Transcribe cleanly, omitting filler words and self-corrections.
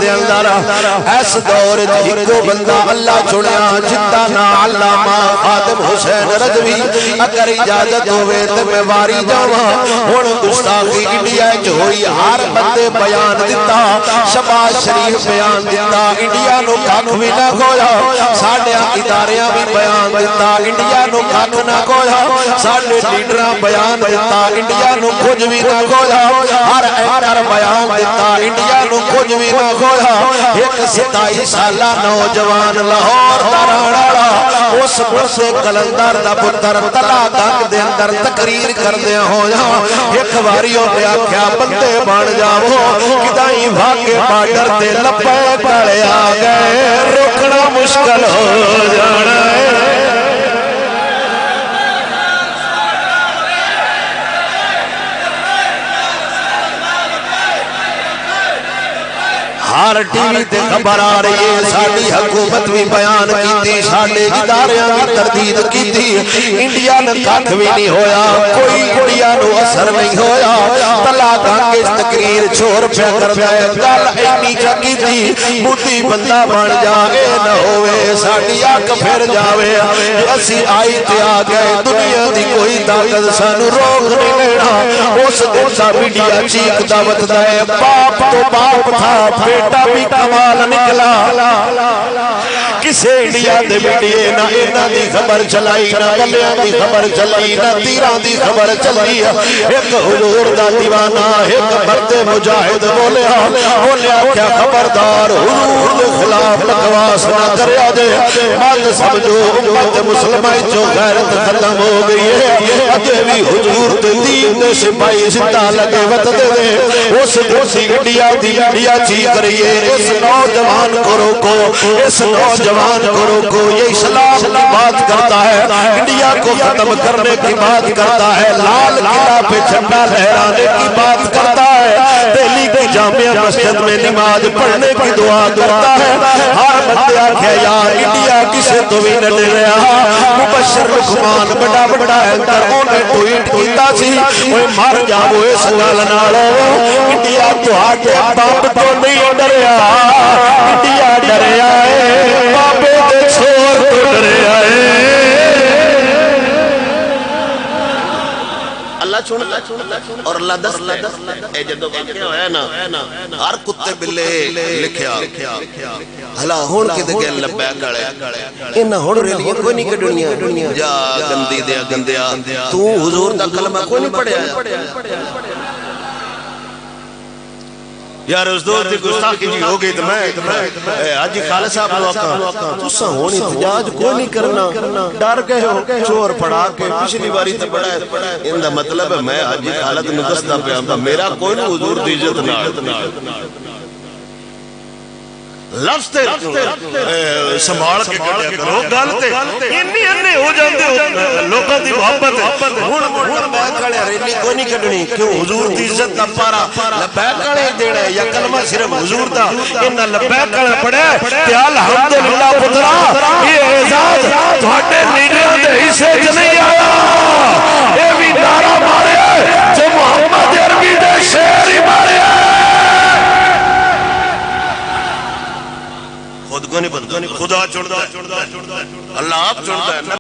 دے اندر اس دور ایکو بندہ اللہ چنیا جتا نا علامہ خادم حسین رضوی اگر اجازت ہوئے تے میں واری جاواں ہن گستاخی انڈیا وچ ہوئی ہر بندے بیان دیتا شہباز شریف بیان دیتا انڈیا نو کھ وی نہ کھویا ساڈے اداریاں بھی بیان دیتا انڈیا نو کھ نہ کھویا ساڈے لیڈراں بیان دیتا انڈیا نو کچھ بھی نہ کھویا ہر اینکر بیان دیتا انڈیا نو کچھ بھی نہ کھویا ایک 27 سالہ نوجوان لاہور دا رہن والا اس مرسے کلندر دا پتر تلا گنگ دے اندر تقریر کردیا ہویا ایک واریوں پہ آکھیا بندے بن جاؤ کدائیں بھاگے بارڈر تے لپے کڑے آ گئے روکنا مشکل ہو جانا ہے ہر ٹی وی تے خبر آ رہی ہے ساڈی حکومت بھی بیان کیتی ساڈے اداریاں بھی تردید کیتی انڈیا نے کھ بھی نہیں ہویا کوئی انڈیا نو اثر نہیں ہویا تلا گنگ تقریر چھوڑ پیا کردا ہے گل اینی چنگی تھی بڈھی بندہ بن جاوے نہ ہوے ساڈی اکھ پھر جاوے اسی آئی تے آ گئے دنیا دی کوئی طاقت سانو روک نہیں لینا اس دن دا میڈیا چیخدا وتدا ہے باپ تو باپ تھا بیٹا بھی کمال نکلا کسے انڈیا دے بیٹیے نہ اینا دی خبر چلائی نہ گلیاں دی خبر چلائی نہ تیران دی خبر چلائی ایک حضور دا دیوانہ ایک مرد مجاہد بولیا کیا خبردار حضور دے خلاف بکواس نہ کریا دے مات سمجھو امت مسلمہ جو غیرت ختم ہو گئی ہے اجے بھی حضور دے دین دے سپاہی زندہ لگے وط دے دے اس دوسی انڈیا دی انڈیا چیخ رہی ہے اس نوجوان کو روکو اس نوجوان کو روکو یہ اسلام کی بات کرتا ہے انڈیا کو ختم کرنے کی بات کرتا ہے لال قلعہ پہ جھنڈا لہرانے کی بات کرتا ہے دہلی کی جامعہ مسجد میں نماز پڑھنے کی دعا کرتا ہے ہر بندہ کہ یار انڈیا کسے تو بھی نہ لے رہا مبشر رحمان بڑا بڑا ہے در انہیں ٹویٹ کیتا سی وہ مار جاؤ اس گل نال انڈیا تو آگے باب تو نہیں ڈریا انڈیا ڈریا ہے بابے دے چھوڑ تو ڈریا ہے اللہ چھوڑتا اور اللہ دس اے جدو واقعہ ہویا نا ہر کتے بلے لکھیا ہلا ہون کدے گل لبیک والے انہاں ہن ریلیاں کوئی نہیں کڈنیاں جا گندی دیا گندیا تو حضور دا کلمہ کوئی نہیں پڑھیا یار اس دور دی گستاخی جی ہو گئی تو میں حاجی خالد صاحب موقع تسا ہونی احتجاج کوئی نہیں کرنا ڈر گئے ہو چور پڑا کے پچھلی باری تے بڑا ہے ان دا مطلب ہے میں حاجی خالد نو دسدا پیا میرا کوئی نہ حضور دی عزت نال لفظ تے سنبھال کے کرو گل تے انی انے ہو جاندے ہو لوکاں دی محبت ہن میں کھڑے ریلی کوئی نہیں کڈنی کیوں حضور دی عزت دا پارا لبیک کھڑے دینا ہے یا کلمہ صرف حضور دا انہاں لبیک کھڑے پڑھے تے الحمدللہ پترا یہ اعزاز تہاڈے لیڈراں دے حصے وچ نہیں آیا اے وی نعرہ ماریا جو محمد عربی دے شعر ہی ماریا خود کو نہیں خدا چڑھتا ہے اللہ آپ چڑھتا ہے